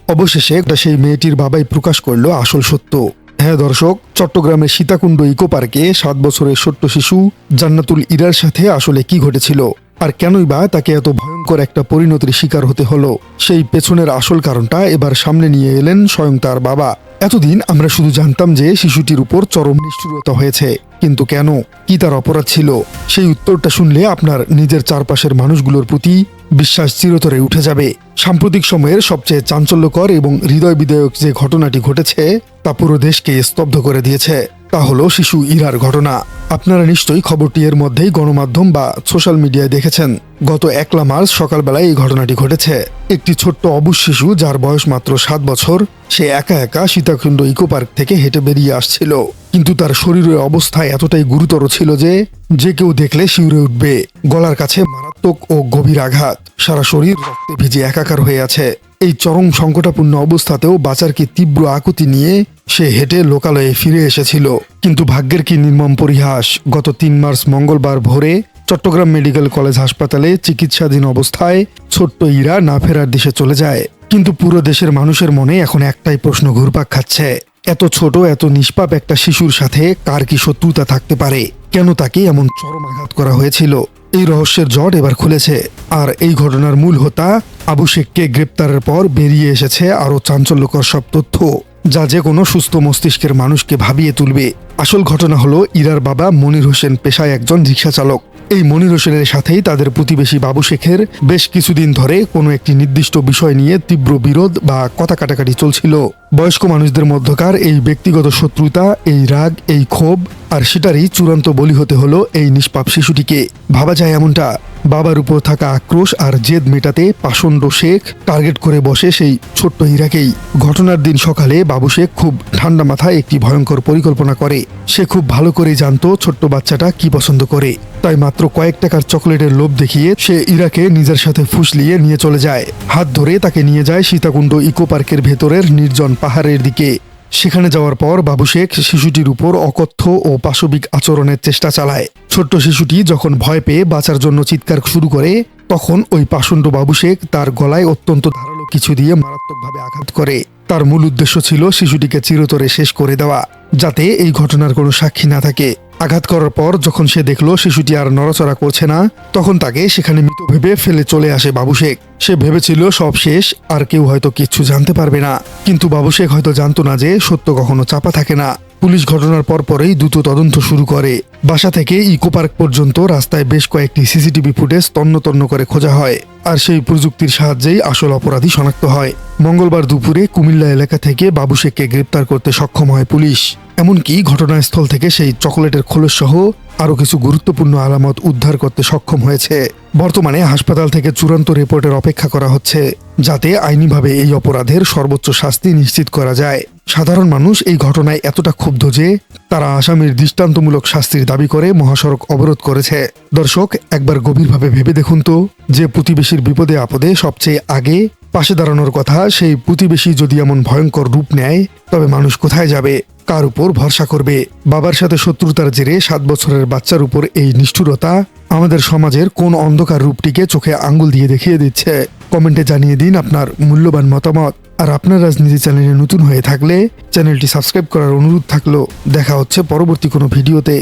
অবশেষে সেই মেয়েটির বাবাই প্রকাশ করল আসল সত্য। হ্যাঁ দর্শক, চট্টগ্রামের সীতাকুণ্ড ইকো পার্কে 7 বছরের ছোট্ট শিশু জান্নাতুল ইরার সাথে আসলে কি ঘটেছিল, আর কেনই বা তাকে এত ভয়ঙ্কর একটা পরিণতির শিকার হতে হলো, সেই পেছনের আসল কারণটা এবার সামনে নিয়ে এলেন স্বয়ং তার বাবা। এতদিন আমরা শুধু জানতাম যে শিশুটির উপর চরম নিষ্ঠুরতা হয়েছে, কিন্তু কেন, কি তার অপরাধ ছিল? সেই উত্তরটা শুনলে আপনার নিজের চারপাশের মানুষগুলোর প্রতি বিশ্বাস চিরতরে উঠে যাবে। সাম্প্রতিক সময়ের সবচেয়ে চাঞ্চল্যকর এবং হৃদয় বিদায়ক যে ঘটনাটি ঘটেছে তা পুরো দেশকে স্তব্ধ করে দিয়েছে। তা হলো শিশু ইরার ঘটনা। আপনারা নিশ্চয়ই খবরটি এর মধ্যেই গণমাধ্যম বা সোশ্যাল মিডিয়ায় দেখেছেন। গত 1 মার্চ সকালবেলায় এই ঘটনাটি ঘটেছে। একটি ছোট্ট অবুঝ শিশু, যার বয়স মাত্র 7 বছর, সে একা একা সীতাকুণ্ড ইকো পার্ক থেকে হেঁটে বেরিয়ে আসছিল। কিন্তু তার শরীরের অবস্থা এতটাই গুরুতর ছিল যে কেউ দেখলে শিউরে উঠবে। গলার কাছে মারাত্মক ও গভীর আঘাত, সারা শরীর রক্তে ভিজে একাকার হয়ে আছে। এই চরম সংকটাপূর্ণ অবস্থাতেও বাঁচার কি তীব্র আকুতি নিয়ে সে হেঁটে লোকালয়ে ফিরে এসেছিল। কিন্তু ভাগ্যের কি নির্মম পরিহাস, গত 3 মার্চ মঙ্গলবার ভোরে চট্টগ্রাম মেডিকেল কলেজ হাসপাতালে চিকিৎসাধীন অবস্থায় ছোট্ট ইরা না ফেরার দিশে চলে যায়। কিন্তু পুরো দেশের মানুষের মনে এখন একটাই প্রশ্ন ঘুরপাক খাচ্ছে, এত ছোট এত নিষ্পাপ একটা শিশুর সাথে কার কি শত্রুতা থাকতে পারে? কেন তাকে এমন চরম আঘাত করা হয়েছিল? এই রহস্যের জট এবার খুলেছে। আর এই ঘটনার মূল হোতা আবু শেখকে গ্রেপ্তারের পর বেরিয়ে এসেছে আরও চাঞ্চল্যকর সব তথ্য, যা যে কোনো সুস্থ মস্তিষ্কের মানুষকে ভাবিয়ে তুলবে। আসল ঘটনা হলো, ইরার বাবা মনির হোসেন পেশায় একজন রিক্সা চালক। এই মনির হোসেনের সাথেই তাদের প্রতিবেশী বাবু শেখের বেশ কিছুদিন ধরে কোনো একটি নির্দিষ্ট বিষয় নিয়ে তীব্র বিরোধ বা কথা কাটাকাটি চলছিল। বয়স্ক মানুষদের মধ্যকার এই ব্যক্তিগত শত্রুতা, এই রাগ, এই ক্ষোভ, আর সেটারই চূড়ান্ত বলি হতে হলো এই নিষ্পাপ শিশুটিকে। ভাবা যায় এমনটা। বাবার উপর থাকা আক্রোশ আর জেদ মেটাতে পাষণ্ড শেখ টার্গেট করে বসে সেই ছোট্ট হীরাকেই। ঘটনার দিন সকালে বাবু শেখ খুব ঠান্ডা মাথায় একটি ভয়ঙ্কর পরিকল্পনা করে। সে খুব ভালো করেই জানতো ছোট্ট বাচ্চাটা কি পছন্দ করে, তাই মাত্র কয়েক টাকার চকলেটের লোভ দেখিয়ে সে ইরাকে নিজের সাথে ফুসলিয়ে নিয়ে চলে যায়। হাত ধরে তাকে নিয়ে যায় সীতাকুণ্ড ইকো পার্কের ভেতরের নির্জন পাহাড়ের দিকে। সেখানে যাওয়ার পর বাবু শেখ শিশুটির উপর অকথ্য ও পাশবিক আচরণের চেষ্টা চালায়। ছোট্ট শিশুটি যখন ভয় পেয়ে বাঁচার জন্য চিৎকার শুরু করে, তখন ওই পাষণ্ড বাবু শেখ তার গলায় অত্যন্ত ধারালো কিছু দিয়ে মারাত্মকভাবে আঘাত করে। তার মূল উদ্দেশ্য ছিল শিশুটিকে চিরতরে শেষ করে দেওয়া, যাতে এই ঘটনার কোনো সাক্ষী না থাকে। আঘাত করার পর যখন সে দেখলো শিশুটি আর নড়াচড়া করছে না, তখন তাকে সেখানে মৃত ভেবে ফেলে চলে আসে বাবু শেখ। সে ভেবেছিল সব শেষ, আর কেউ হয়তো কিচ্ছু জানতে পারবে না। কিন্তু বাবু শেখ হয়তো জানতো না যে সত্য কখনো চাপা থাকে না। পুলিশ ঘটনার পরপরই দ্রুত তদন্ত শুরু করে। বাসা থেকে ইকো পার্ক পর্যন্ত রাস্তায় বেশ কয়েকটি সিসিটিভি ফুটেজ তন্ন তন্ন করে খোঁজা হয়, আর সেই প্রযুক্তির সাহায্যেই আসল অপরাধী শনাক্ত হয়। মঙ্গলবার দুপুরে কুমিল্লা এলাকা থেকে বাবু শেখকে গ্রেপ্তার করতে সক্ষম হয় পুলিশ। এমনকি ঘটনাস্থল থেকে সেই চকোলেটের খোলস সহ আরও কিছু গুরুত্বপূর্ণ আলামত উদ্ধার করতে সক্ষম হয়েছে। বর্তমানে হাসপাতাল থেকে চূড়ান্ত রিপোর্টের অপেক্ষা করা হচ্ছে, যাতে আইনিভাবে এই অপরাধের সর্বোচ্চ শাস্তি নিশ্চিত করা যায়। সাধারণ মানুষ এই ঘটনায় এতটা ক্ষুব্ধ যে তারা আসামির দৃষ্টান্তমূলক শাস্তির দাবি করে মহাসড়ক অবরোধ করেছে। দর্শক, একবার গভীরভাবে ভেবে দেখুন তো, যে প্রতিবেশীর বিপদে আপদে সবচেয়ে আগে পাশে দাঁড়ানোর কথা, সেই প্রতিবেশী যদি এমন ভয়ঙ্কর রূপ নেয়, তবে মানুষ কোথায় যাবে, কার উপর ভরসা করবে? বাবার সাথে শত্রুতার জেরে 7 বছরের বাচ্চার উপর এই নিষ্ঠুরতা আমাদের সমাজের কোন অন্ধকার রূপটিকে চোখে আঙ্গুল দিয়ে দেখিয়ে দিচ্ছে? কমেন্টে জানিয়ে দিন আপনার মূল্যবান মতামত। আর আপনার রাজনীতি চ্যানেলে নতুন হয়ে থাকলে চ্যানেলটি সাবস্ক্রাইব করার অনুরোধ থাকলো। দেখা হচ্ছে পরবর্তী কোনো ভিডিওতে।